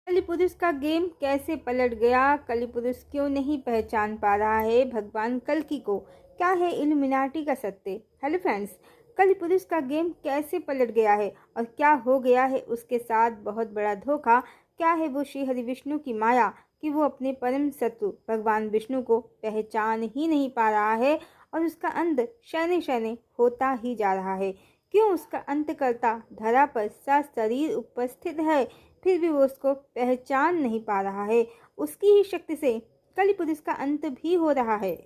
कलिपुरुष का गेम कैसे पलट गया? कलिपुरुष क्यों नहीं पहचान पा रहा है भगवान कल्कि को? क्या है इल्यूमिनाटी का सत्य? हेलो फ्रेंड्स, कलिपुरुष का गेम कैसे पलट गया है और क्या हो गया है उसके साथ? बहुत बड़ा धोखा। क्या है वो श्री हरि विष्णु की माया कि वो अपने परम शत्रु भगवान विष्णु को पहचान ही नहीं पा रहा है और उसका अंत शैने शैने होता ही जा रहा है। क्यों उसका अंतकर्ता धरा पर सशरीर उपस्थित है, फिर भी वो उसको पहचान नहीं पा रहा है। उसकी ही शक्ति से कलिपुरुष का अंत भी हो रहा है।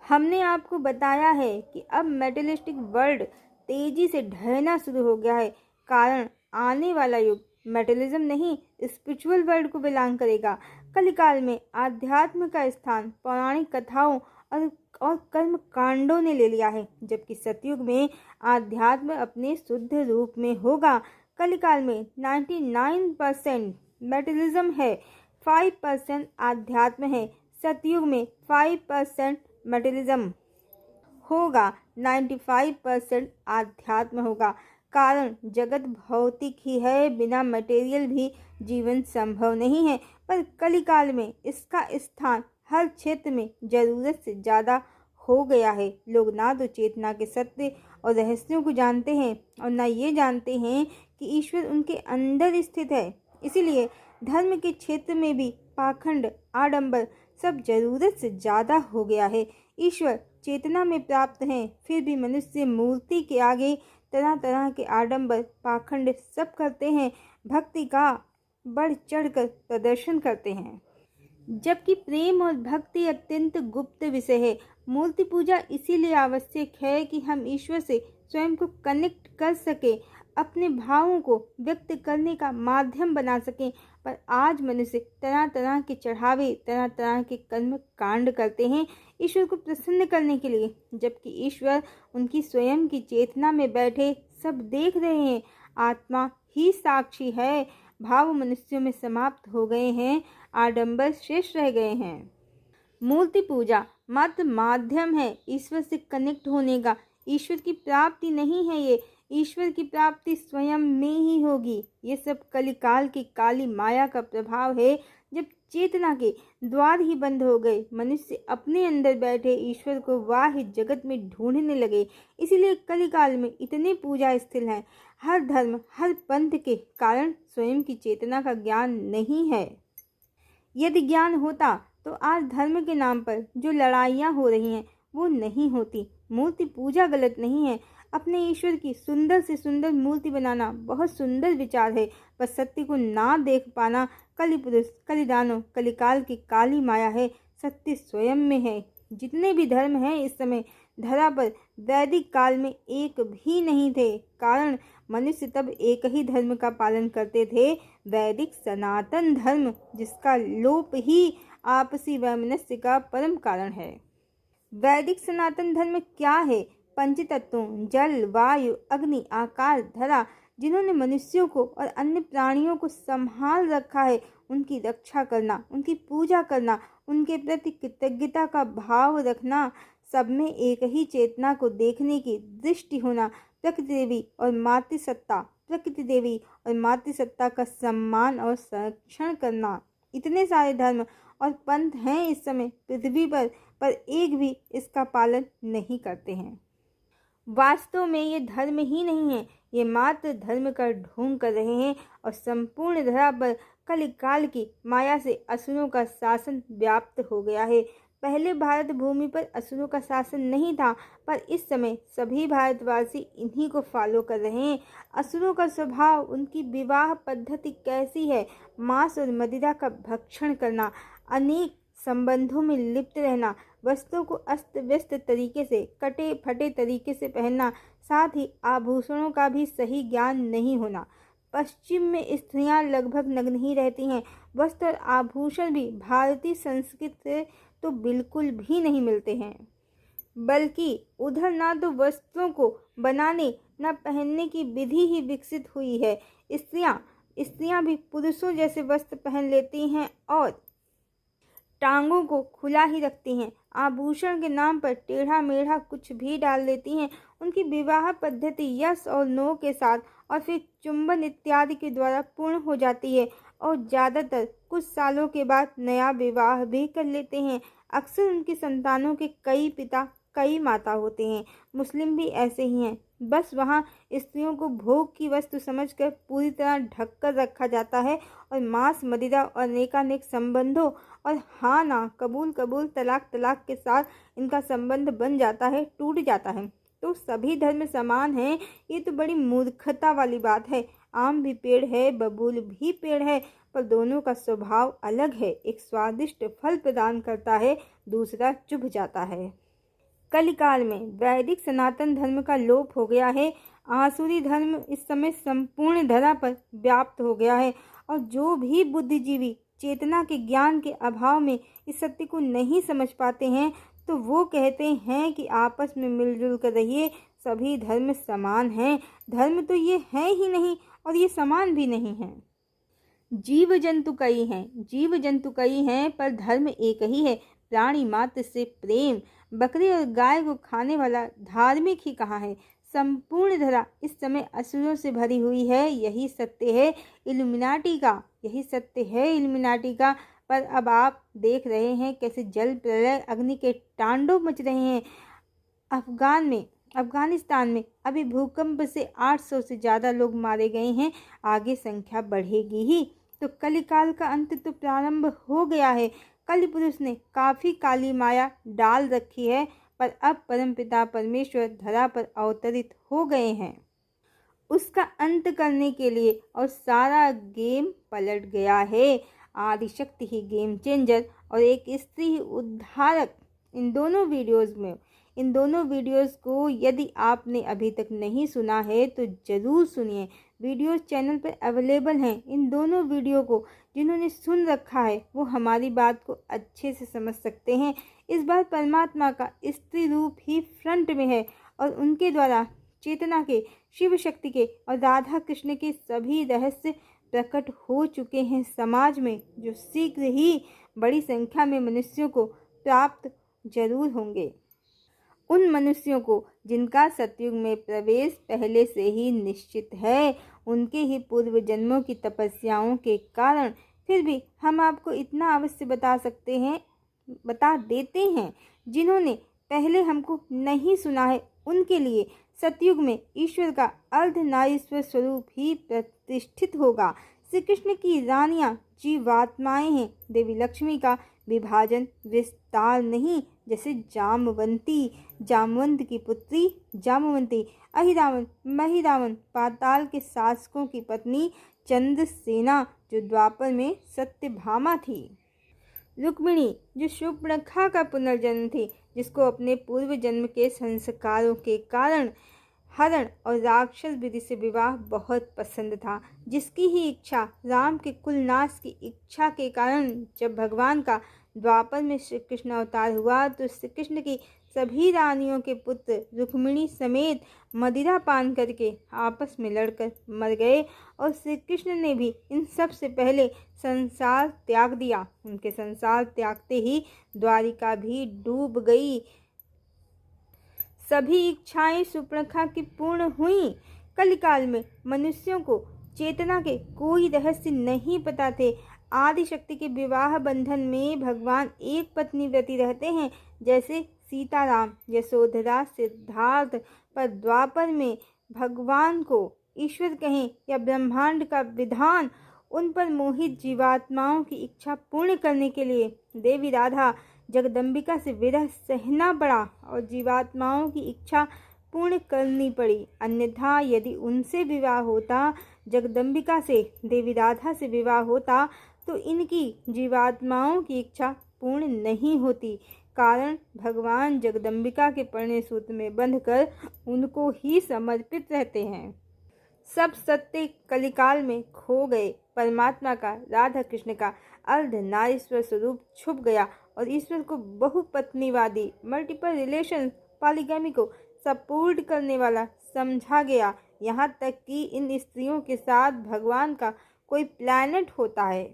हमने आपको बताया है कि अब मेटलिस्टिक वर्ल्ड तेजी से ढहना शुरू हो गया है। कारण आने वाला युग मेटलिज्म नहीं, स्पिरिचुअल वर्ल्ड को बिलोंग करेगा। कलिकाल में आध्यात्म का स्थान पौराणिक कथाओं और कर्म कांडों ने ले लिया है, जबकि सतयुग में आध्यात्म अपने शुद्ध रूप में होगा। कलिकाल में 99% मेटलिज्म है, 5% आध्यात्म है। सतयुग में 5% मेटलिज्म होगा, 95% आध्यात्म होगा। कारण जगत भौतिक ही है, बिना मटेरियल भी जीवन संभव नहीं है। पर कलिकाल में इसका स्थान हर क्षेत्र में जरूरत से ज़्यादा हो गया है। लोग ना तो चेतना के सत्य और रहस्यों को जानते हैं और ना ये जानते हैं कि ईश्वर उनके अंदर स्थित है। इसीलिए धर्म के क्षेत्र में भी पाखंड, आडंबर सब जरूरत से ज़्यादा हो गया है। ईश्वर चेतना में प्राप्त हैं, फिर भी मनुष्य मूर्ति के आगे तरह तरह के आडंबर, पाखंड सब करते हैं। भक्ति का बढ़ चढ़कर प्रदर्शन करते हैं, जबकि प्रेम और भक्ति अत्यंत गुप्त विषय है। मूर्ति पूजा इसीलिए आवश्यक है कि हम ईश्वर से स्वयं को कनेक्ट कर सके, अपने भावों को व्यक्त करने का माध्यम बना सकें। पर आज मनुष्य तरह तरह के चढ़ावे, तरह तरह के कर्म कांड करते हैं ईश्वर को प्रसन्न करने के लिए, जबकि ईश्वर उनकी स्वयं की चेतना में बैठे सब देख रहे हैं। आत्मा ही साक्षी है। भाव मनुष्यों में समाप्त हो गए हैं, आडंबर शेष रह गए हैं। मूर्ति पूजा मात्र माध्यम है ईश्वर से कनेक्ट होने का, ईश्वर की प्राप्ति नहीं है। ये ईश्वर की प्राप्ति स्वयं में ही होगी। ये सब कलिकाल की काली माया का प्रभाव है। जब चेतना के द्वार ही बंद हो गए, मनुष्य अपने अंदर बैठे ईश्वर को बाह्य जगत में ढूंढने लगे। इसीलिए कलिकाल में इतने पूजा स्थल हैं। हर धर्म, हर पंथ के कारण स्वयं की चेतना का ज्ञान नहीं है। यदि ज्ञान होता तो आज धर्म के नाम पर जो लड़ाइयाँ हो रही हैं वो नहीं होती। मूर्ति पूजा गलत नहीं है। अपने ईश्वर की सुंदर से सुंदर मूर्ति बनाना बहुत सुंदर विचार है, पर सत्य को ना देख पाना कलिपुरुष, कलिदानो, कलिकाल की काली माया है। सत्य स्वयं में है। जितने भी धर्म हैं इस समय धरा पर, वैदिक काल में एक भी नहीं थे। कारण मनुष्य तब एक ही धर्म का पालन करते थे, वैदिक सनातन धर्म, जिसका लोप ही आपसी वैमनस्य का परम कारण है। वैदिक सनातन धर्म क्या है? पंचतत्वों जल, वायु, अग्नि, आकाश, धरा, जिन्होंने मनुष्यों को और अन्य प्राणियों को संभाल रखा है, उनकी रक्षा करना, उनकी पूजा करना, उनके प्रति कृतज्ञता का भाव रखना, सब में एक ही चेतना को देखने की दृष्टि होना, प्रकृति देवी और मातृसत्ता, प्रकृति देवी और मातृसत्ता का सम्मान और संरक्षण करना। इतने सारे धर्म और पंथ हैं इस समय पृथ्वी पर एक भी इसका पालन नहीं करते हैं। वास्तव में ये धर्म ही नहीं है, ये मात्र धर्म का ढोंग कर रहे हैं और संपूर्ण धरा पर कलिकाल की माया से असुरों का शासन व्याप्त हो गया है। पहले भारत भूमि पर असुरों का शासन नहीं था, पर इस समय सभी भारतवासी इन्हीं को फॉलो कर रहे हैं। असुरों का स्वभाव, उनकी विवाह पद्धति कैसी है? मांस और मदिरा का भक्षण करना, अनेक संबंधों में लिप्त रहना, वस्त्रों को अस्त व्यस्त तरीके से, कटे फटे तरीके से पहनना, साथ ही आभूषणों का भी सही ज्ञान नहीं होना। पश्चिम में स्त्रियां लगभग नग्न ही रहती हैं। वस्त्र और आभूषण भी भारतीय संस्कृति से तो बिल्कुल भी नहीं मिलते हैं, बल्कि उधर ना तो वस्त्रों को बनाने ना पहनने की विधि ही विकसित हुई है। स्त्रियां भी पुरुषों जैसे वस्त्र पहन लेती हैं और टांगों को खुला ही रखती हैं। आभूषण के नाम पर टेढ़ा मेढ़ा कुछ भी डाल देती हैं। उनकी विवाह पद्धति यस और नो के साथ और फिर चुंबन इत्यादि के द्वारा पूर्ण हो जाती है और ज़्यादातर कुछ सालों के बाद नया विवाह भी कर लेते हैं। अक्सर उनकी संतानों के कई पिता कई माता होते हैं। मुस्लिम भी ऐसे ही हैं। बस वहाँ स्त्रियों को भोग की वस्तु समझकर पूरी तरह ढक कर रखा जाता है और मांस मदिरा और अनेकानेक संबंधों और हाँ ना कबूल कबूल तलाक तलाक के साथ इनका संबंध बन जाता है, टूट जाता है। तो सभी धर्म समान हैं, ये तो बड़ी मूर्खता वाली बात है। आम भी पेड़ है, बबूल भी पेड़ है, पर दोनों का स्वभाव अलग है। एक स्वादिष्ट फल प्रदान करता है, दूसरा चुभ जाता है। कलिकाल में वैदिक सनातन धर्म का लोप हो गया है। आसुरी धर्म इस समय संपूर्ण धरा पर व्याप्त हो गया है और जो भी बुद्धिजीवी चेतना के ज्ञान के अभाव में इस सत्य को नहीं समझ पाते हैं तो वो कहते हैं कि आपस में मिलजुल कर रहिए, सभी धर्म समान हैं। धर्म तो ये है ही नहीं और ये समान भी नहीं है। जीव जंतु कई हैं पर धर्म एक ही है। प्राणी मात्र से प्रेम। बकरी और गाय को खाने वाला धार्मिक ही कहाँ है। संपूर्ण धरा इस समय असुरों से भरी हुई है। यही सत्य है इल्यूमिनाटी का। पर अब आप देख रहे हैं कैसे जल प्रलय अग्नि के तांडव मच रहे हैं। अफगानिस्तान में अभी भूकंप से 800 से ज़्यादा लोग मारे गए हैं। आगे संख्या बढ़ेगी ही। तो कलिकाल का अंत तो प्रारंभ हो गया है। कलि पुरुष ने काफ़ी काली माया डाल रखी है, पर अब परमपिता परमेश्वर धरा पर अवतरित हो गए हैं उसका अंत करने के लिए और सारा गेम पलट गया है। आदिशक्ति ही गेम चेंजर और एक स्त्री ही उद्धारक। इन दोनों वीडियोस को यदि आपने अभी तक नहीं सुना है तो ज़रूर सुनिए। वीडियोस चैनल पर अवेलेबल हैं। इन दोनों वीडियो को जिन्होंने सुन रखा है वो हमारी बात को अच्छे से समझ सकते हैं। इस बार परमात्मा का स्त्री रूप ही फ्रंट में है और उनके द्वारा चेतना के, शिव शक्ति के और राधा कृष्ण के सभी रहस्य प्रकट हो चुके हैं समाज में, जो शीघ्र ही बड़ी संख्या में मनुष्यों को प्राप्त जरूर होंगे। उन मनुष्यों को जिनका सतयुग में प्रवेश पहले से ही निश्चित है, उनके ही पूर्व जन्मों की तपस्याओं के कारण। फिर भी हम आपको इतना अवश्य बता देते हैं, जिन्होंने पहले हमको नहीं सुना है उनके लिए सतयुग में ईश्वर का अर्धनारीश्वर स्वरूप ही प्रतिष्ठित होगा। श्री कृष्ण की रानियां जीवात्माएं हैं। देवी लक्ष्मी का विभाजन विस्तार नहीं, जैसे जामवंत की पुत्री जामवंती, अहिरावण महिरावण, पाताल के शासकों की पत्नी चंद्रसेना जो द्वापर में सत्यभामा थी, रुक्मिणी जो शूर्पणखा का पुनर्जन्म थी, जिसको अपने पूर्व जन्म के संस्कारों के कारण हरण और राक्षस विधि से विवाह बहुत पसंद था, जिसकी ही इच्छा राम के कुलनाश की इच्छा के कारण जब भगवान का द्वापर में श्री कृष्ण अवतार हुआ तो श्री कृष्ण की सभी रानियों के पुत्र रुक्मिणी समेत मदिरा पान करके आपस में लड़कर मर गए और श्री कृष्ण ने भी इन सब से पहले संसार त्याग दिया। उनके संसार त्यागते ही द्वारिका भी डूब गई। सभी इच्छाएं शूर्पणखा की पूर्ण हुईं। कलिकाल में मनुष्यों को चेतना के कोई रहस्य नहीं पता थे। आदिशक्ति के विवाह बंधन में भगवान एक पत्नी व्रती रहते हैं, जैसे सीताराम, यशोधरा, सिद्धार्थ। पर द्वापर में भगवान को ईश्वर कहें या ब्रह्मांड का विधान, उन पर मोहित जीवात्माओं की इच्छा पूर्ण करने के लिए देवी राधा जगदम्बिका से विरह सहना पड़ा और जीवात्माओं की इच्छा पूर्ण करनी पड़ी। अन्यथा यदि उनसे विवाह होता, जगदम्बिका से, देवी राधा से विवाह होता, तो इनकी जीवात्माओं की इच्छा पूर्ण नहीं होती। कारण भगवान जगदम्बिका के परिणय सूत्र में बंधकर उनको ही समर्पित रहते हैं। सब सत्य कलिकाल में खो गए। परमात्मा का, राधा कृष्ण का अर्धनारीश्वर स्वरूप छुप गया और ईश्वर को बहुपत्नीवादी, मल्टीपल रिलेशन, पॉलीगैमी को सपोर्ट करने वाला समझा गया। यहाँ तक कि इन स्त्रियों के साथ भगवान का कोई प्लैनेट होता है।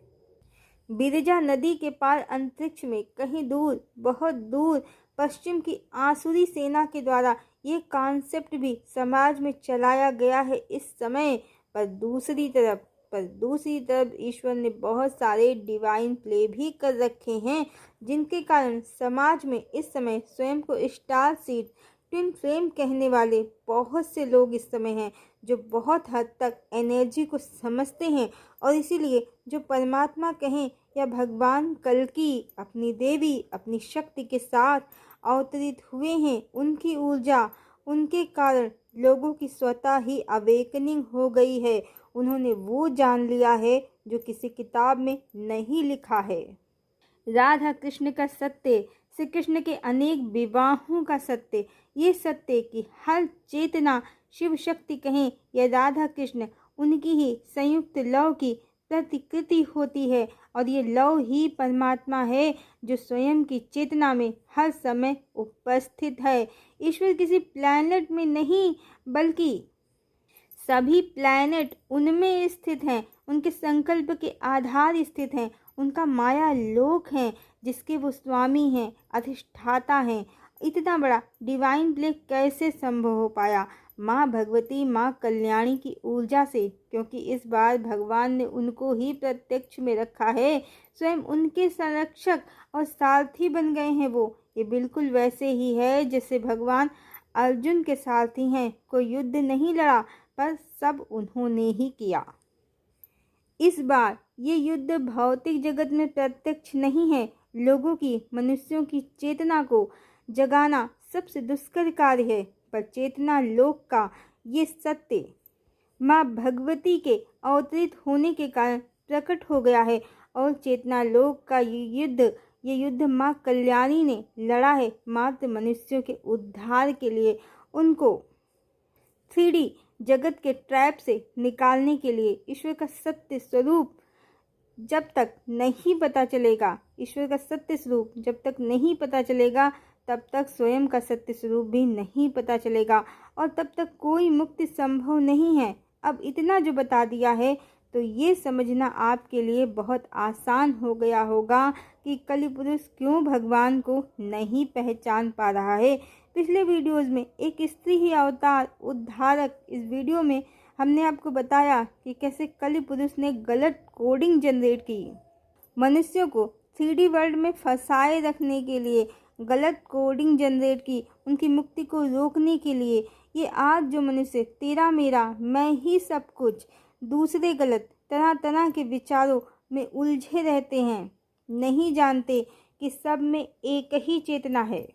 बिरजा नदी के पार अंतरिक्ष में कहीं दूर, बहुत दूर पश्चिम की आसुरी सेना के द्वारा ये कॉन्सेप्ट भी समाज में चलाया गया है इस समय। पर दूसरी तरफ पर दूसरी तरफ ईश्वर ने बहुत सारे डिवाइन प्ले भी कर रखे हैं, जिनके कारण समाज में इस समय स्वयं को स्टार सीड ट्विन फ्लेम कहने वाले बहुत से लोग इस समय हैं, जो बहुत हद तक एनर्जी को समझते हैं और इसीलिए जो परमात्मा कहें या भगवान कल्कि अपनी देवी अपनी शक्ति के साथ अवतरित हुए हैं, उनकी ऊर्जा उनके कारण लोगों की स्वतः ही अवेकनिंग हो गई है। उन्होंने वो जान लिया है जो किसी किताब में नहीं लिखा है। राधा कृष्ण का सत्य, श्री कृष्ण के अनेक विवाहों का सत्य, ये सत्य कि हर चेतना शिव शक्ति कहें या राधा कृष्ण, उनकी ही संयुक्त लव की प्रतिकृति होती है और ये लव ही परमात्मा है जो स्वयं की चेतना में हर समय उपस्थित है। ईश्वर किसी प्लैनेट में नहीं बल्कि सभी प्लैनेट उनमें स्थित हैं, उनके संकल्प के आधार स्थित हैं, उनका माया लोक है जिसके वो स्वामी हैं, अधिष्ठाता हैं। इतना बड़ा डिवाइन प्ले कैसे संभव हो पाया? माँ भगवती माँ कल्याणी की ऊर्जा से, क्योंकि इस बार भगवान ने उनको ही प्रत्यक्ष में रखा है, स्वयं उनके संरक्षक और सारथी बन गए हैं वो। ये बिल्कुल वैसे ही है जैसे भगवान अर्जुन के सारथी हैं, कोई युद्ध नहीं लड़ा पर सब उन्होंने ही किया। इस बार ये युद्ध भौतिक जगत में प्रत्यक्ष नहीं है, लोगों की मनुष्यों की चेतना को जगाना सबसे दुष्कर कार्य है, पर चेतना लोक का ये सत्य माँ भगवती के अवतरित होने के कारण प्रकट हो गया है और चेतना लोक का ये युद्ध माँ कल्याणी ने लड़ा है मात्र मनुष्यों के उद्धार के लिए, उनको 3D जगत के ट्रैप से निकालने के लिए। ईश्वर का सत्य स्वरूप जब तक नहीं पता चलेगा, ईश्वर का सत्य स्वरूप जब तक नहीं पता चलेगा, तब तक स्वयं का सत्य स्वरूप भी नहीं पता चलेगा और तब तक कोई मुक्ति संभव नहीं है। अब इतना जो बता दिया है तो ये समझना आपके लिए बहुत आसान हो गया होगा कि कलि पुरुष क्यों भगवान को नहीं पहचान पा रहा है। पिछले वीडियोस में एक स्त्री ही अवतार उद्धारक, इस वीडियो में हमने आपको बताया कि कैसे कलि पुरुष ने गलत कोडिंग जनरेट की, मनुष्यों को 3D वर्ल्ड में फंसाए रखने के लिए गलत कोडिंग जनरेट की, उनकी मुक्ति को रोकने के लिए। ये आज जो मनुष्य तेरा मेरा मैं ही सब कुछ दूसरे गलत तरह तरह के विचारों में उलझे रहते हैं, नहीं जानते कि सब में एक ही चेतना है,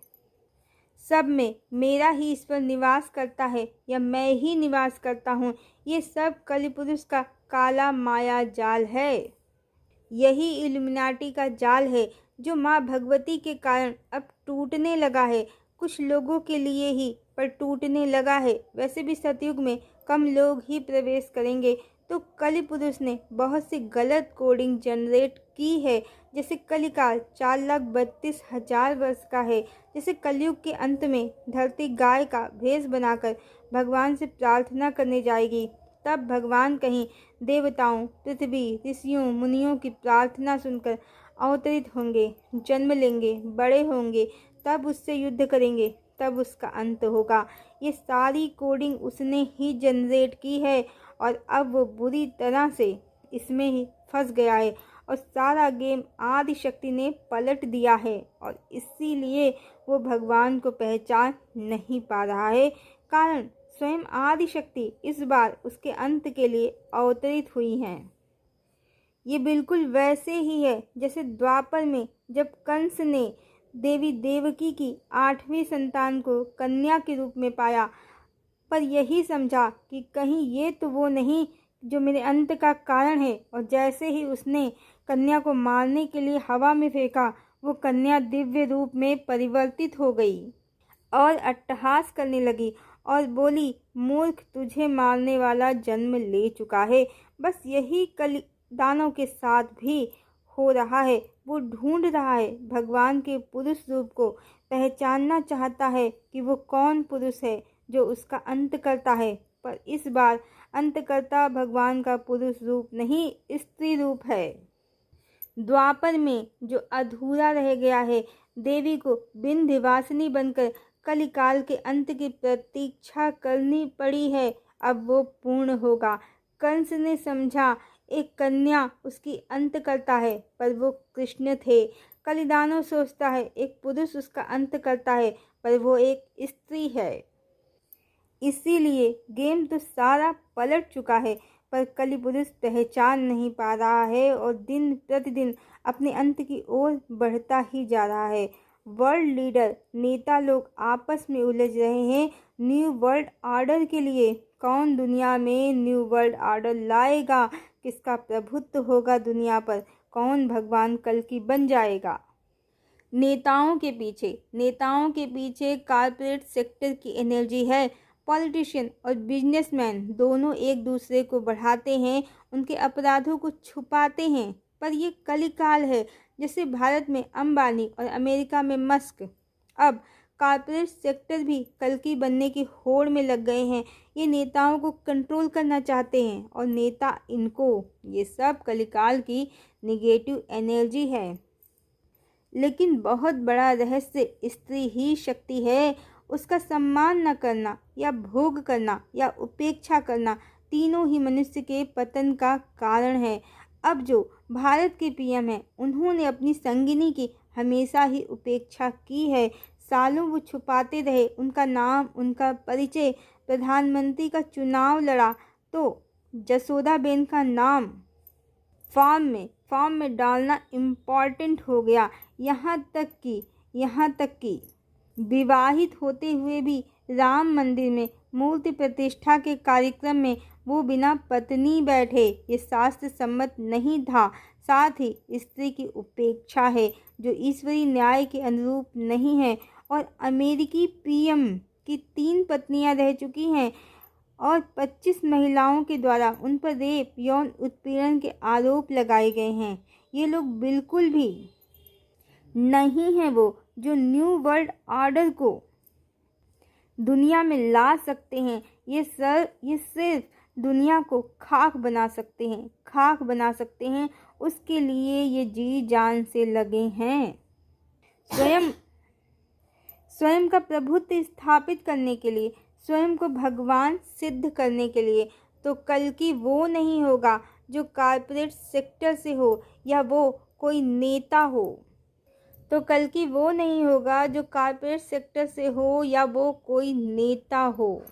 सब में मेरा ही ईश्वर निवास करता है या मैं ही निवास करता हूँ। ये सब कलि पुरुष का काला माया जाल है, यही इल्यूमिनाटी का जाल है जो माँ भगवती के कारण अब टूटने लगा है, कुछ लोगों के लिए ही पर टूटने लगा है। वैसे भी सतयुग में कम लोग ही प्रवेश करेंगे, तो कलि पुरुष ने बहुत सी गलत कोडिंग जनरेट की है। जैसे कलिकाल 4,32,000 वर्ष का है, जैसे कलयुग के अंत में धरती गाय का भेष बनाकर भगवान से प्रार्थना करने जाएगी, तब भगवान कहीं देवताओं पृथ्वी ऋषियों मुनियों की प्रार्थना सुनकर अवतरित होंगे, जन्म लेंगे, बड़े होंगे, तब उससे युद्ध करेंगे, तब उसका अंत होगा। ये सारी कोडिंग उसने ही जनरेट की है और अब वो बुरी तरह से इसमें ही फंस गया है और सारा गेम आदि शक्ति ने पलट दिया है और इसीलिए वो भगवान को पहचान नहीं पा रहा है। कारण स्वयं आदि शक्ति इस बार उसके अंत के लिए अवतरित हुई हैं। ये बिल्कुल वैसे ही है जैसे द्वापर में जब कंस ने देवी देवकी की 8वीं संतान को कन्या के रूप में पाया, पर यही समझा कि कहीं ये तो वो नहीं जो मेरे अंत का कारण है, और जैसे ही उसने कन्या को मारने के लिए हवा में फेंका, वो कन्या दिव्य रूप में परिवर्तित हो गई और अट्टहास करने लगी और बोली, मूर्ख, तुझे मारने वाला जन्म ले चुका है। बस यही कलि दानों के साथ भी हो रहा है। वो ढूंढ रहा है भगवान के पुरुष रूप को, पहचानना चाहता है कि वो कौन पुरुष है जो उसका अंत करता है, पर इस बार अंतकर्ता भगवान का पुरुष रूप नहीं, स्त्री रूप है। द्वापर में जो अधूरा रह गया है, देवी को विंध्यवासिनी बनकर कलिकाल के अंत की प्रतीक्षा करनी पड़ी है, अब वो पूर्ण होगा। कंस ने समझा एक कन्या उसकी अंत करता है, पर वो कृष्ण थे। कलिदानो सोचता है एक पुरुष उसका अंत करता है, पर वो एक स्त्री है। इसीलिए गेम तो सारा पलट चुका है, पर कली पुरुष पहचान नहीं पा रहा है और दिन प्रतिदिन अपने अंत की ओर बढ़ता ही जा रहा है। वर्ल्ड लीडर नेता लोग आपस में उलझ रहे हैं न्यू वर्ल्ड ऑर्डर के लिए। कौन दुनिया में न्यू वर्ल्ड ऑर्डर लाएगा, किसका प्रभुत्व होगा दुनिया पर, कौन भगवान कल की बन जाएगा। नेताओं के पीछे कॉर्पोरेट सेक्टर की एनर्जी है। पॉलिटिशियन और बिजनेसमैन दोनों एक दूसरे को बढ़ाते हैं, उनके अपराधों को छुपाते हैं। पर ये कलिकाल है, जैसे भारत में अंबानी और अमेरिका में मस्क। अब कॉर्पोरेट सेक्टर भी कल्कि बनने की होड़ में लग गए हैं। ये नेताओं को कंट्रोल करना चाहते हैं और नेता इनको। ये सब कलिकाल की निगेटिव एनर्जी है। लेकिन बहुत बड़ा रहस्य स्त्री ही शक्ति है। उसका सम्मान न करना या भोग करना या उपेक्षा करना, तीनों ही मनुष्य के पतन का कारण है। अब जो भारत के पीएम हैं, उन्होंने अपनी संगिनी की हमेशा ही उपेक्षा की है। सालों वो छुपाते रहे उनका नाम, उनका परिचय। प्रधानमंत्री का चुनाव लड़ा तो जसोदाबेन का नाम फॉर्म में डालना इम्पॉर्टेंट हो गया। यहाँ तक कि विवाहित होते हुए भी राम मंदिर में मूर्ति प्रतिष्ठा के कार्यक्रम में वो बिना पत्नी बैठे। ये शास्त्र सम्मत नहीं था। साथ ही स्त्री की उपेक्षा है जो ईश्वरीय न्याय के अनुरूप नहीं है। और अमेरिकी पीएम की 3 पत्नियां रह चुकी हैं और 25 महिलाओं के द्वारा उन पर रेप, यौन उत्पीड़न के आरोप लगाए गए हैं। ये लोग बिल्कुल भी नहीं हैं वो जो न्यू वर्ल्ड ऑर्डर को दुनिया में ला सकते हैं। ये सिर्फ दुनिया को खाक बना सकते हैं। उसके लिए ये जी जान से लगे हैं। स्वयं का प्रभुत्व स्थापित करने के लिए, स्वयं को भगवान सिद्ध करने के लिए। तो कल की वो नहीं होगा जो कॉर्पोरेट सेक्टर से हो या वो कोई नेता हो।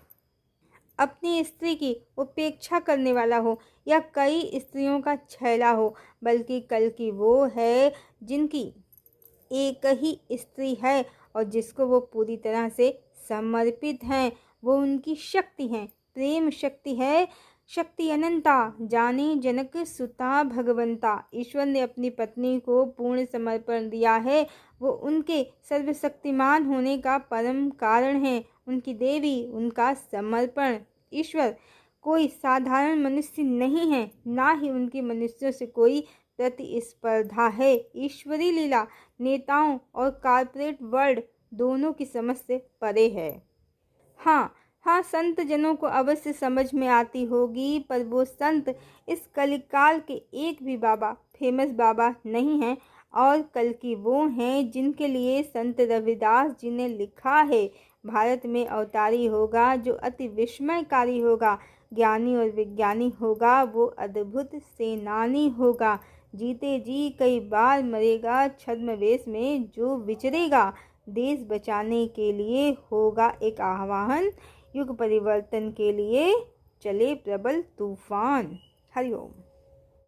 अपनी स्त्री की उपेक्षा करने वाला हो या कई स्त्रियों का छैला हो, बल्कि कल की वो है जिनकी एक ही स्त्री है और जिसको वो पूरी तरह से समर्पित हैं। वो उनकी शक्ति है, प्रेम शक्ति है। शक्ति अनंता जाने जनक सुता भगवंता। ईश्वर ने अपनी पत्नी को पूर्ण समर्पण दिया है। वो उनके सर्वशक्तिमान होने का परम कारण है। उनकी देवी, उनका समर्पण। ईश्वर कोई साधारण मनुष्य नहीं है, ना ही उनकी मनुष्यों से कोई प्रतिस्पर्धा है। ईश्वरी लीला नेताओं और कॉर्पोरेट वर्ल्ड दोनों की समझ से परे है। हाँ, संत जनों को अवश्य समझ में आती होगी, पर वो संत इस कलिकाल के एक भी बाबा, फेमस बाबा नहीं हैं। और कल की वो हैं जिनके लिए संत रविदास जी ने लिखा है, भारत में अवतारी होगा जो अति विस्मयकारी होगा। ज्ञानी और विज्ञानी होगा, वो अद्भुत सेनानी होगा। जीते जी कई बार मरेगा, छद्मवेश में जो विचरेगा। देश बचाने के लिए होगा एक आह्वान, युग परिवर्तन के लिए चले प्रबल तूफान। हरिओम।